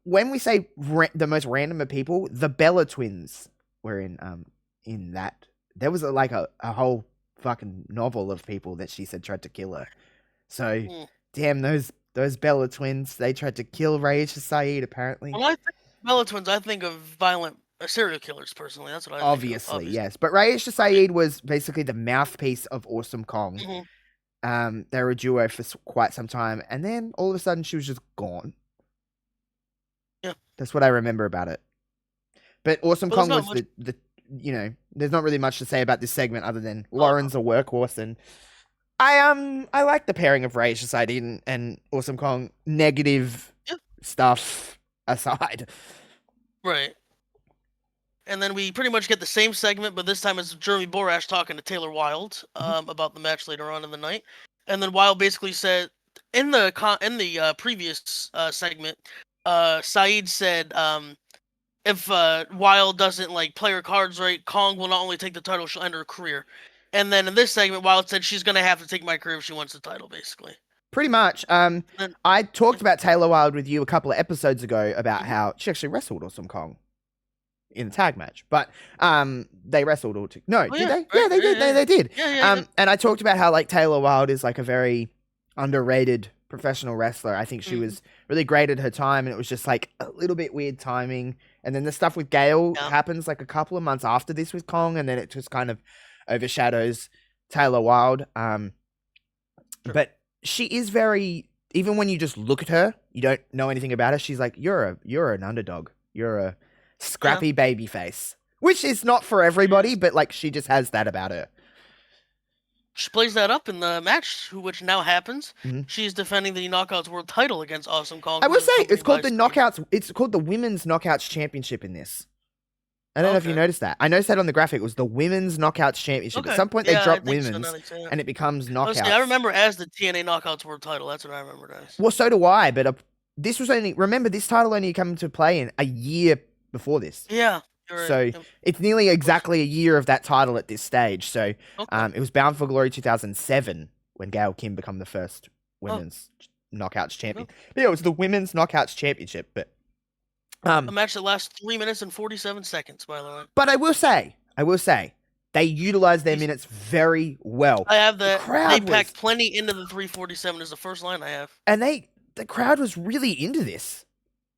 When we say the most random of people, the Bella twins were in that. There was a whole fucking novel of people that she said tried to kill her. So, damn, those Bella twins, they tried to kill Raisha Saeed, apparently. When I think of Bella twins, I think of violent serial killers, personally. That's what I think of. Obviously, yes. But Raisha Saeed was basically the mouthpiece of Awesome Kong. Mm-hmm. They were a duo for quite some time, and then all of a sudden she was just gone. Yeah. That's what I remember about it. But Awesome Kong was the you know, there's not really much to say about this segment other than Lauren's a workhorse, and I like the pairing of Raisha Saeed and Awesome Kong, negative stuff aside. Right. And then we pretty much get the same segment, but this time it's Jeremy Borash talking to Taylor Wilde about the match later on in the night. And then Wilde basically said in the previous segment, Saeed said if Wilde doesn't play her cards right, Kong will not only take the title, she'll end her career. And then in this segment, Wilde said she's gonna have to take my career if she wants the title, basically. Pretty much. I talked about Taylor Wilde with you a couple of episodes ago about how she actually wrestled Awesome Kong in the tag match, but they wrestled all together. No, did they? Right, yeah, they did. They did. Yeah. And I talked about how Taylor Wilde is a very underrated professional wrestler. I think she was really great at her time, and it was just a little bit weird timing. And then the stuff with Gail happens a couple of months after this with Kong, and then it just kind of overshadows Taylor Wilde. But she is very, even when you just look at her, you don't know anything about her. She's you're an underdog. You're a scrappy baby face, which is not for everybody, but she just has that about her. She plays that up in the match, which now happens. Mm-hmm. She's defending the Knockouts World Title against Awesome Kong. I would say it's called the Knockouts. It's called the Women's Knockouts Championship in this. I don't know if you noticed that. I noticed that on the graphic. It was the Women's Knockouts Championship. At some point, they dropped Women's, and it becomes Knockouts. I remember as the TNA Knockouts World Title. That's what I remember as. Well, so do I. But this was remember, this title only came into play in a year before this. Yeah. Right. So it's nearly exactly a year of that title at this stage. So it was Bound for Glory 2007 when Gail Kim became the first Women's Knockouts Champion. But yeah, it was the Women's Knockouts Championship. But a match that lasts 3 minutes and 47 seconds, by the way. But I will say, they utilized their minutes very well. I have that. They packed plenty into the 3:47 is the first line I have. And the crowd was really into this.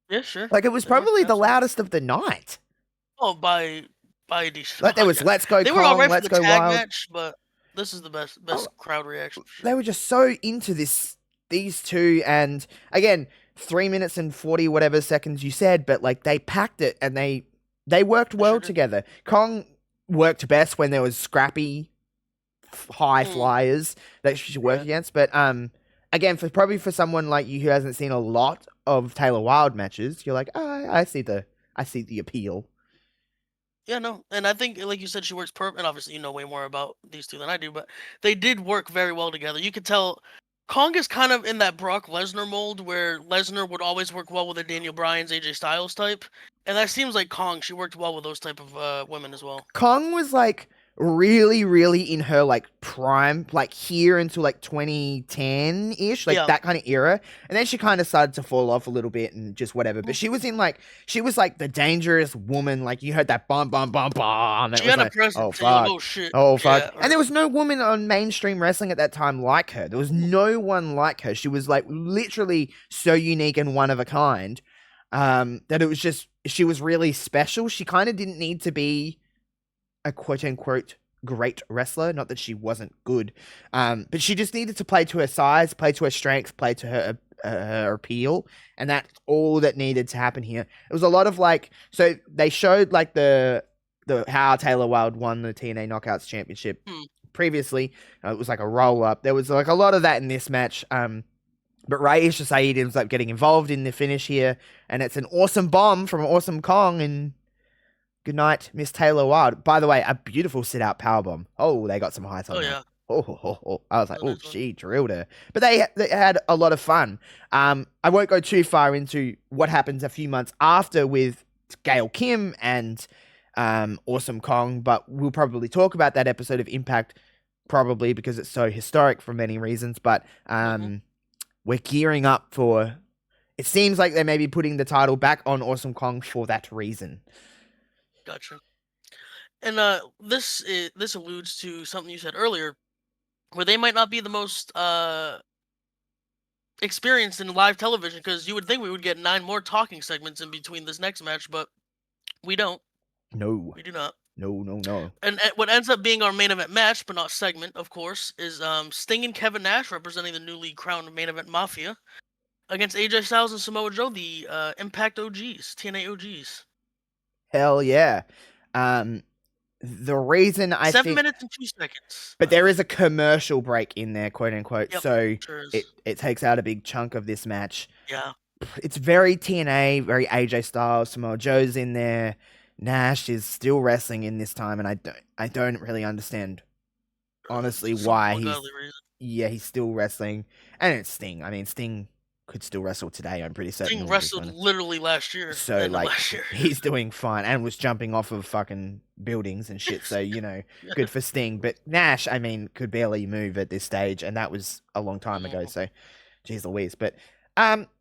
Yeah, sure. It was probably the loudest of the night. Oh, by a decent. There was Let's Go Kong, Let's Go Wild match, but this is the best crowd reaction. They were just so into these two, and again, 3 minutes and 40 whatever seconds you said, but they packed it and they worked well together. Kong worked best when there was scrappy high flyers that she should work against, but again, for someone like you who hasn't seen a lot of Taylor Wilde matches, you're I see the appeal. Yeah, no, and I think, like you said, she works perfect. And obviously, you know way more about these two than I do, but they did work very well together. You could tell Kong is kind of in that Brock Lesnar mold where Lesnar would always work well with a Daniel Bryan's, AJ Styles type, and that seems like Kong. She worked well with those type of women as well. Kong was like really, really in her like prime, like here until like 2010 ish, like Yeah. that kind of era. And then she kind of started to fall off a little bit and just whatever. But she was in like, she was like the dangerous woman. Like you heard that bum, bum, bum, bum. And She it was had a like, presence. oh, And you're like, fuck. oh shit. Oh, fuck. Yeah. And there was no woman on mainstream wrestling at that time like her. There was no one like her. She was like literally so unique and one of a kind that it was just, she was really special. She kind of didn't need to be a quote unquote great wrestler. Not that she wasn't good, but she just needed to play to her size, play to her strengths, play to her appeal, and that's all that needed to happen here. It was a lot of like, so they showed like the how Taylor Wilde won the TNA Knockouts Championship previously. It was like a roll up. There was like a lot of that in this match. But Raisha Saeed ends up getting involved in the finish here, and it's an awesome bomb from Awesome Kong and good night, Miss Taylor Wilde. By the way, a beautiful sit-out powerbomb. Oh, they got some height on that. Yeah. Oh. I was like, oh, she drilled her. But they had a lot of fun. I won't go too far into what happens a few months after with Gail Kim and Awesome Kong, but we'll probably talk about that episode of Impact probably because it's so historic for many reasons. But we're gearing up for... It seems like they may be putting the title back on Awesome Kong for that reason. Gotcha. And this alludes to something you said earlier, where they might not be the most experienced in live television, because you would think we would get 9 more talking segments in between this next match, but we don't. No. We do not. No. And what ends up being our main event match, but not segment, of course, is Sting and Kevin Nash representing the newly crowned Main Event Mafia against AJ Styles and Samoa Joe, the Impact OGs, TNA OGs. Hell yeah. The reason I 7 think... minutes and 2 seconds. But there is a commercial break in there, quote unquote. Yep, so sure it takes out a big chunk of this match. Yeah. It's very TNA, very AJ Styles. Samoa Joe's in there. Nash is still wrestling in this time, and I don't really understand honestly why he's still wrestling. And it's Sting. I mean, Sting could still wrestle today, I'm pretty certain. Sting wrestled literally last year. So, like, he's doing fine and was jumping off of fucking buildings and shit. So, you know, good for Sting. But Nash, I mean, could barely move at this stage, and that was a long time ago. So, geez Louise. But,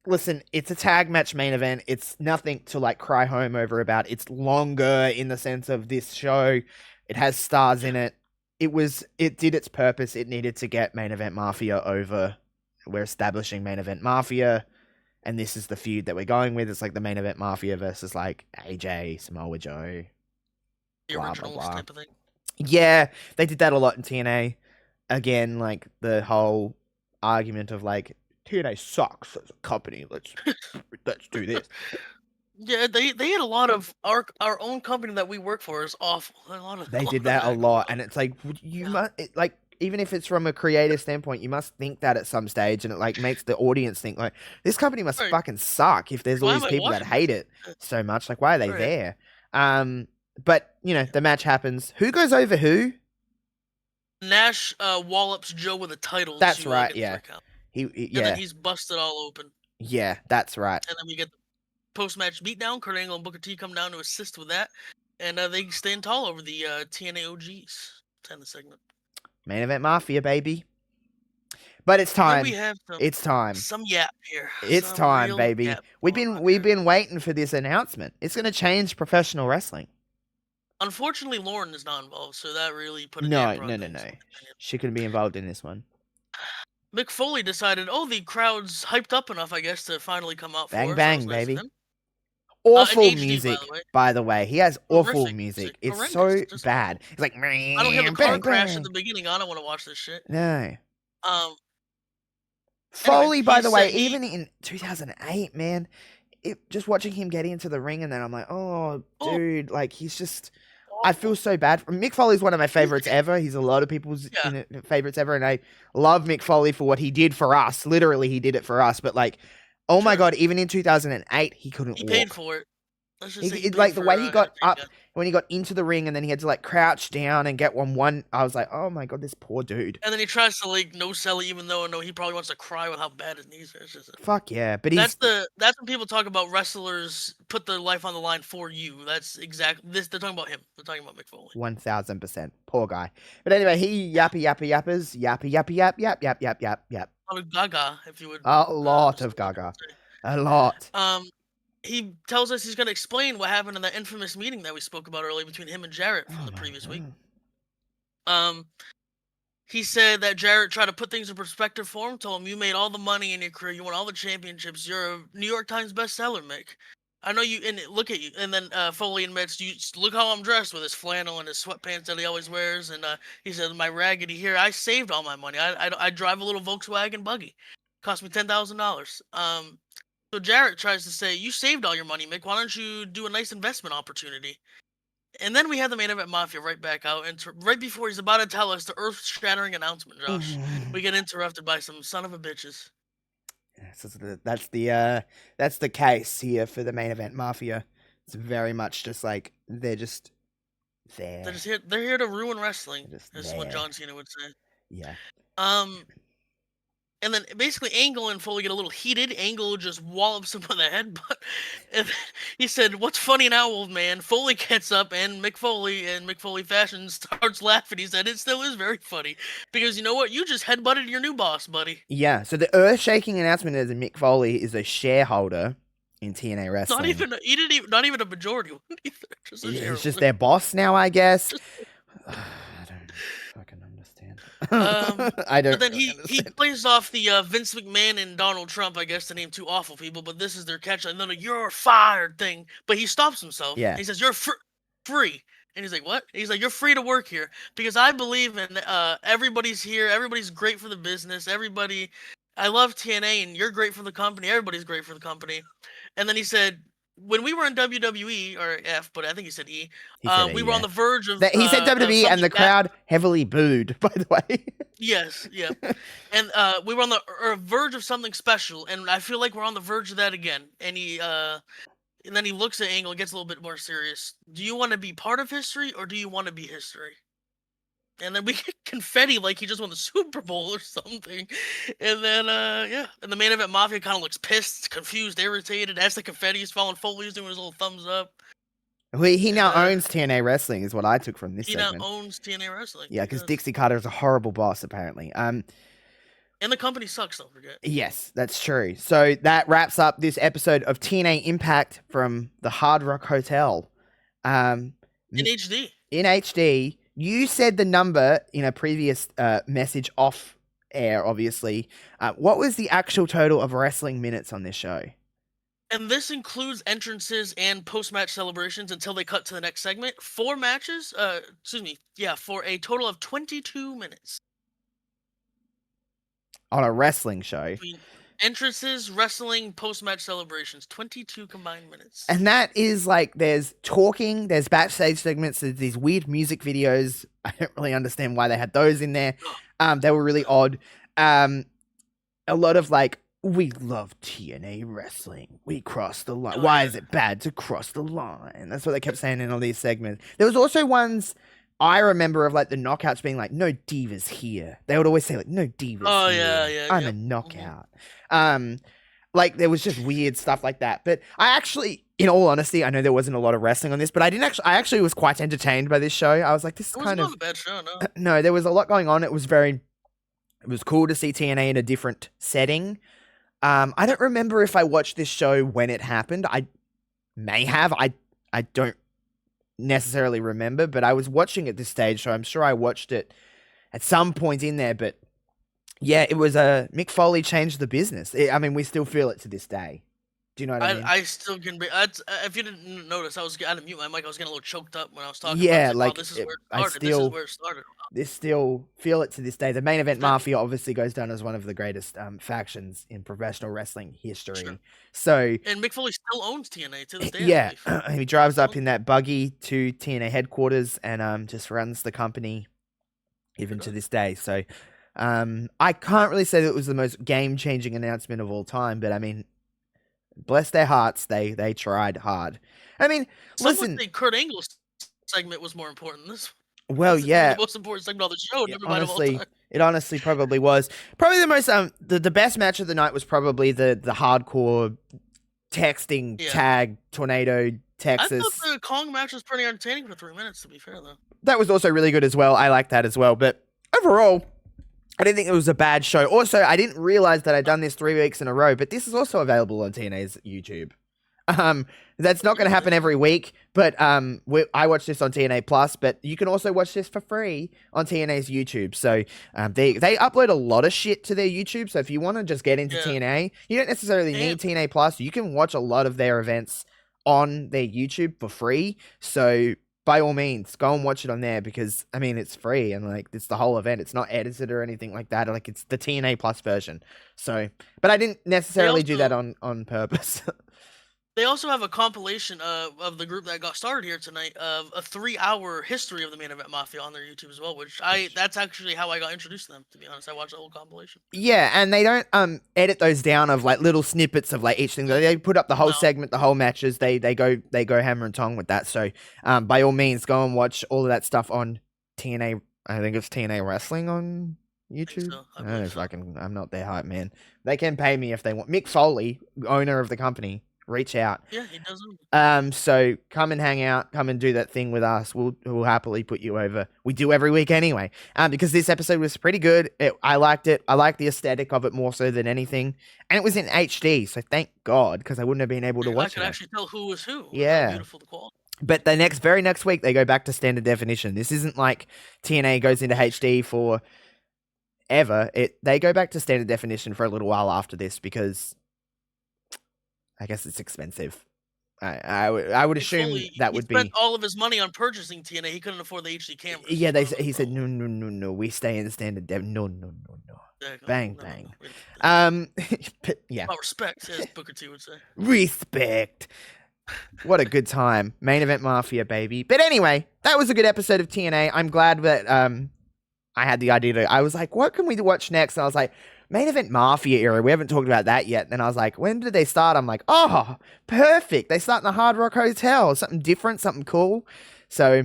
listen, it's a tag match main event. It's nothing to, like, cry home over about. It's longer in the sense of this show. It has stars in it. It did its purpose. It needed to get Main Event Mafia over. We're establishing Main Event Mafia, and this is the feud that we're going with. It's like the Main Event Mafia versus like AJ, Samoa Joe, the original type of thing. Yeah, they did that a lot in TNA. Again, like the whole argument of like TNA sucks as a company. Let's do this. Yeah, they had a lot of our own company that we work for is awful. They did that a lot, and it's like must like. Even if it's from a creative standpoint, you must think that at some stage, and it like makes the audience think like this company must fucking suck if there's all these people that hate it so much. Like, why are they there? But you know, the match happens. Who goes over who? Nash wallops Joe with a title. That's right. Yeah. And then he's busted all open. Yeah, that's right. And then we get the post-match beatdown. Kurt Angle and Booker T come down to assist with that, and they stand tall over the TNA OGs. To end the segment. Main Event Mafia, baby. But it's time. It's time. Some yap here. It's time, baby. We've been waiting for this announcement. It's going to change professional wrestling. Unfortunately, Lauren is not involved, so that really put a No. She couldn't be involved in this one. Mick Foley decided, the crowd's hyped up enough, I guess, to finally come out. Bang, bang, baby. Awful music, by the way. He has awful music. It's so bad. It's like, I don't have a car crash at the beginning. I don't want to watch this shit. No. Foley, by the way, even in 2008, man, just watching him get into the ring, and then I'm like, oh, dude, like he's just. I feel so bad. Mick Foley's one of my favorites ever. He's a lot of people's favorites ever, and I love Mick Foley for what he did for us. Literally, he did it for us. But like. Oh my God! Even in 2008, he couldn't walk. He paid for it. Let's just say he paid like the for way he got up entertainment. when he got into the ring, and then he had to like crouch down and get one. I was like, oh my god, this poor dude. And then he tries to like no sell it, even though he probably wants to cry with how bad his knees are. It's just, Fuck yeah, but that's when people talk about wrestlers put their life on the line for you. That's exactly this. They're talking about him. They're talking about Mick Foley. 1000%. Poor guy. But anyway, he yappy yappers, yappy yap. A lot of Gaga, if you would. A lot of Gaga. A lot. He tells us he's going to explain what happened in that infamous meeting that we spoke about earlier between him and Jarrett from the previous week. He said that Jarrett tried to put things in perspective for him, told him, you made all the money in your career, you won all the championships, you're a New York Times bestseller, Mick. I know you, and look at you. And then Foley admits, you look how I'm dressed with his flannel and his sweatpants that he always wears. And he said, my raggedy hair, I saved all my money. I drive a little Volkswagen buggy. Cost me $10,000. So Jarrett tries to say, you saved all your money, Mick. Why don't you do a nice investment opportunity? And then we have the Main Event Mafia right back out. And right before he's about to tell us the earth-shattering announcement, Josh, we get interrupted by some son of a bitches. So that's the case here for the Main Event Mafia. It's very much just like they're just there. They're here to ruin wrestling. This is what John Cena would say. Yeah. And then basically Angle and Foley get a little heated. Angle just wallops him on the head. But he said, what's funny now, old man? Foley gets up and Mick Foley, in Mick Foley fashion, starts laughing. He said, it still is very funny. Because you know what? You just headbutted your new boss, buddy. Yeah, so the earth-shaking announcement is that Mick Foley is a shareholder in TNA Wrestling. Not even a majority one either. He's just their boss now, I guess. I don't fucking understand. I don't. But then he plays off the Vince McMahon and Donald Trump, I guess, to name two awful people, but this is their catch. And then you're fired thing. But he stops himself. Yeah. He says, you're free. And he's like, what? He's like, you're free to work here because I believe in everybody's here. Everybody's great for the business. I love TNA and you're great for the company. Everybody's great for the company. And then he said, when we were in WWE, or F, but I think he said E, we were on the verge of... He said WWE and the crowd heavily booed, by the way. Yes, yeah. And we were on the verge of something special, and I feel like we're on the verge of that again. And then he looks at Angle and gets a little bit more serious. Do you want to be part of history, or do you want to be history? And then we get confetti like he just won the Super Bowl or something. And then, and the Main Event Mafia kind of looks pissed, confused, irritated. As the confetti is falling, Foley's doing his little thumbs up. He now owns TNA Wrestling, is what I took from this segment. He now owns TNA Wrestling. Yeah, because Dixie Carter is a horrible boss, apparently. And the company sucks, don't forget. Yes, that's true. So that wraps up this episode of TNA Impact from the Hard Rock Hotel. In HD. In HD. You said the number in a previous message off air, obviously. What was the actual total of wrestling minutes on this show? And this includes entrances and post-match celebrations until they cut to the next segment. 4 matches, for a total of 22 minutes. On a wrestling show. Entrances, wrestling, post-match celebrations. 22 combined minutes. And that is like, there's talking, there's backstage segments, there's these weird music videos. I don't really understand why they had those in there. They were really odd. A lot of like, we love TNA wrestling. We cross the line. Why is it bad to cross the line? That's what they kept saying in all these segments. There was also ones I remember of like the knockouts being like, no divas here. They would always say like, no divas here. Yeah. I'm a knockout. Like there was just weird stuff like that. But I actually, in all honesty, I know there wasn't a lot of wrestling on this, but I actually was quite entertained by this show. I was like, this is kind of... It wasn't a bad show, no. No, there was a lot going on. It was cool to see TNA in a different setting. I don't remember if I watched this show when it happened. I may have. I don't necessarily remember, but I was watching at this stage, so I'm sure I watched it at some point in there. But yeah, it was Mick Foley changed the business. I mean, we still feel it to this day. Do you know what I mean? I still can be. If you didn't notice, I had to mute my mic. I was getting a little choked up when I was talking. Yeah, about it. This is where it started. This still feel it to this day. The Main Event Mafia obviously goes down as one of the greatest factions in professional wrestling history. Sure. So, and Mick Foley still owns TNA to this day. Yeah, he drives up in that buggy to TNA headquarters and just runs the company even to this day. So, I can't really say that it was the most game-changing announcement of all time, but I mean, bless their hearts, they tried hard. I mean, Some listen, would say Kurt Angle's segment was more important. This well, was yeah, the most important segment on the show. Never mind of all honestly, time. it honestly probably was. Probably the most the best match of the night was probably the hardcore texting tag tornado Texas. I thought the Kong match was pretty entertaining for 3 minutes, to be fair, though. That was also really good as well. I like that as well. But overall, I didn't think it was a bad show. Also, I didn't realize that I'd done this 3 weeks in a row, but this is also available on TNA's YouTube. That's not going to happen every week, but I watch this on TNA Plus, but you can also watch this for free on TNA's YouTube. So they upload a lot of shit to their YouTube. So if you want to just get into TNA, you don't necessarily need TNA Plus. You can watch a lot of their events on their YouTube for free. So by all means, go and watch it on there because, I mean, it's free and, like, it's the whole event. It's not edited or anything like that. Like, it's the TNA Plus version. So, but I didn't necessarily do that on purpose. They also have a compilation of the group that got started here tonight of a 3-hour history of the Main Event Mafia on their YouTube as well, which that's actually how I got introduced to them, to be honest. I watched the whole compilation. Yeah, and they don't edit those down of like little snippets of like each thing. They put up the whole segment, the whole matches. They go hammer and tong with that. So by all means, go and watch all of that stuff on TNA. I think it's TNA Wrestling on YouTube. I don't know if I'm not their hype man. They can pay me if they want. Mick Foley, owner of the company, reach out. Yeah, he does. So come and hang out, come and do that thing with us. We'll happily put you over. We do every week anyway. Because this episode was pretty good. I liked it. I liked the aesthetic of it more so than anything. And it was in HD, so thank God, because I wouldn't have been able to watch it. I could actually tell who was who. Yeah. Beautiful the quality. But the very next week they go back to standard definition. This isn't like TNA goes into HD for ever. They go back to standard definition for a little while after this because I guess it's expensive. I would assume that would be. He spent all of his money on purchasing TNA. He couldn't afford the HD cameras. Yeah, he said no. We stay in the standard dev. No. Bang. But, yeah. About respect, as Booker T would say. Respect. What a good time. Main Event Mafia, baby. But anyway, that was a good episode of TNA. I'm glad that I had the idea I was like, what can we watch next? And I was like, Main Event Mafia era. We haven't talked about that yet. Then I was like, when did they start? I'm like, oh, perfect. They start in the Hard Rock Hotel. Something different, something cool. So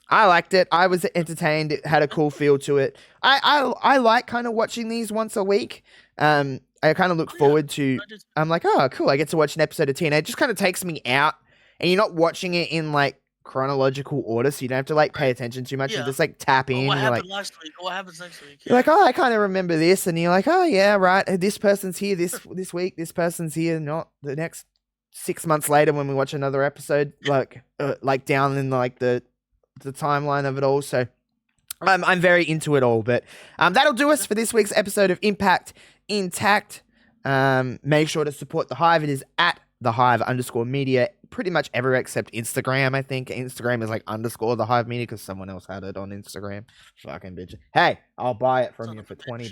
I liked it. I was entertained. It had a cool feel to it. I like kind of watching these once a week. I kind of look forward to, I'm like, oh, cool. I get to watch an episode of TNA. It just kind of takes me out and you're not watching it in like chronological order, so you don't have to like pay attention too much. You just like tap in. What happened like, last week? What happens next week? You're like, oh, I kind of remember this, and you're like, oh yeah, right. This person's here this week. This person's here. Not the next 6 months later when we watch another episode, like down in like the timeline of it all. So I'm very into it all. But that'll do us for this week's episode of Impact Intact. Make sure to support the Hive. It is at the Hive_media, pretty much everywhere except Instagram. I think Instagram is like _ the Hive media because someone else had it on Instagram. Fucking bitch. Hey, I'll buy it from you for $20.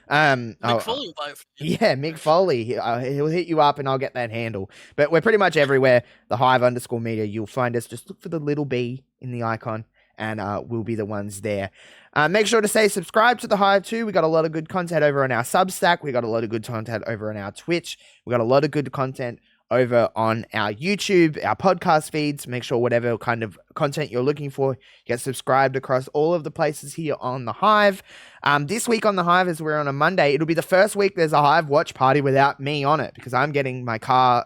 Mick Foley will buy it from you. Yeah, Mick Foley. He'll hit you up and I'll get that handle. But we're pretty much everywhere. The Hive_media. You'll find us. Just look for the little B in the icon and we'll be the ones there. Make sure to say subscribe to the Hive too. We got a lot of good content over on our Substack. We got a lot of good content over on our Twitch. We got a lot of good content over on our YouTube, our podcast feeds. Make sure whatever kind of content you're looking for, get subscribed across all of the places here on the Hive. This week on the Hive, as we're on a Monday, it'll be the first week there's a Hive watch party without me on it because I'm getting my car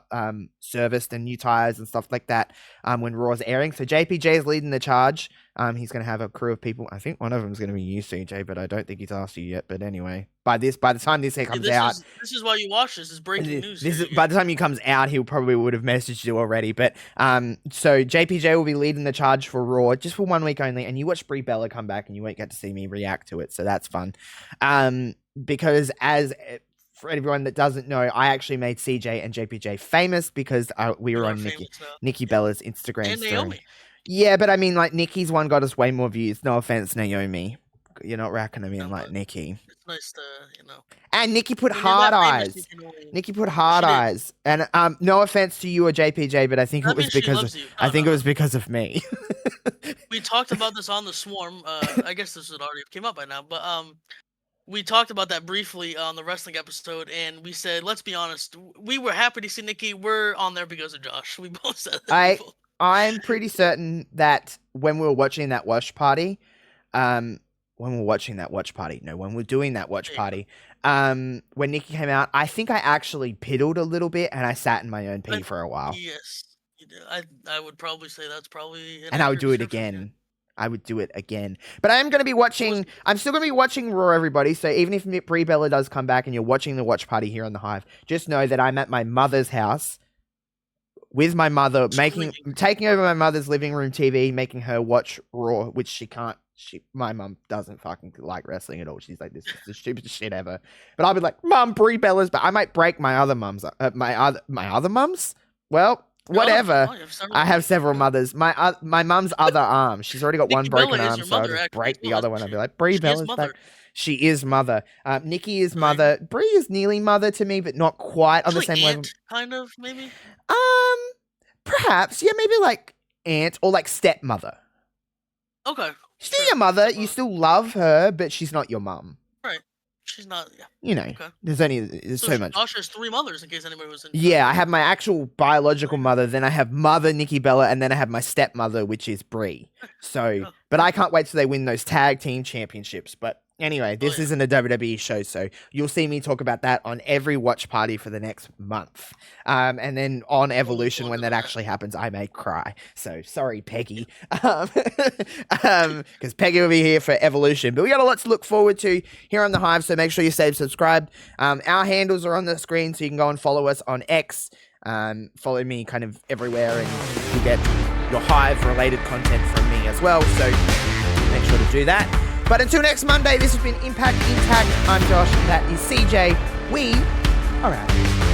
serviced and new tires and stuff like that when Raw's airing. So JPJ is leading the charge. He's going to have a crew of people. I think one of them is going to be you, CJ, but I don't think he's asked you yet. But anyway, by the time this comes out, this is why you watch this. Is breaking news. By the time he comes out, he probably would have messaged you already. But so JPJ will be leading the charge for Raw just for 1 week only, and you watch Brie Bella come back, and you won't get to see me react to it. So that's fun. Because for everyone that doesn't know, I actually made CJ and JPJ famous because we were on Nikki Bella's Instagram and story. Naomi. Yeah, but I mean, like, Nikki's one got us way more views. No offense, Naomi. You're not racking them in like Nikki. It's nice to, And Nikki put hard eyes. Nikki put hard eyes. And no offense to you or JPJ, but I think it was because of me. We talked about this on the Swarm. I guess this would already have came up by now, but we talked about that briefly on the wrestling episode, and we said, let's be honest, we were happy to see Nikki. We're on there because of Josh. We both said that. I'm pretty certain that when we were watching that watch party, when we were doing that watch party, when Nikki came out, I think I actually piddled a little bit and I sat in my own pee for a while. Yes, you did. I would probably say that's probably. And I would do it again. I would do it again. But I am going to be watching. I'm still going to be watching Raw, everybody. So even if Brie Bella does come back and you're watching the watch party here on the Hive, just know that I'm at my mother's house with my mother, taking over my mother's living room TV, making her watch Raw, which she can't. My mum doesn't fucking like wrestling at all. She's like, this is the stupidest shit ever. But I'll be like, Mum, Brie Bella's, but I might break my other mums. My other mums? Well, whatever. I have several mothers. My mum's other arm. She's already got one broken arm, so I'll just break the other one. I'll be like, Brie Bella's back. She is mother. Nikki is mother. Brie is nearly mother to me, but not quite on the same level. Kind of, maybe. Perhaps, yeah, maybe like aunt or like stepmother. Okay. She's still your mother. You still love her, but she's not your mum. Right. She's not, yeah. You know, there's so much. Josh has 3 mothers in case anybody was in. Yeah, I have my actual biological mother, then I have mother Nikki Bella, and then I have my stepmother, which is Brie. So, but I can't wait till they win those tag team championships. But anyway, this isn't a WWE show, so you'll see me talk about that on every watch party for the next month. And then on Evolution, when that actually happens, I may cry. So sorry, Peggy. Because Peggy will be here for Evolution. But we got a lot to look forward to here on the Hive, so make sure you stay subscribed. Our handles are on the screen, so you can go and follow us on X. Follow me kind of everywhere, and you'll get your Hive-related content from me as well. So make sure to do that. But until next Monday, this has been iMPACT Intact. I'm Josh, that is CJ. We are out.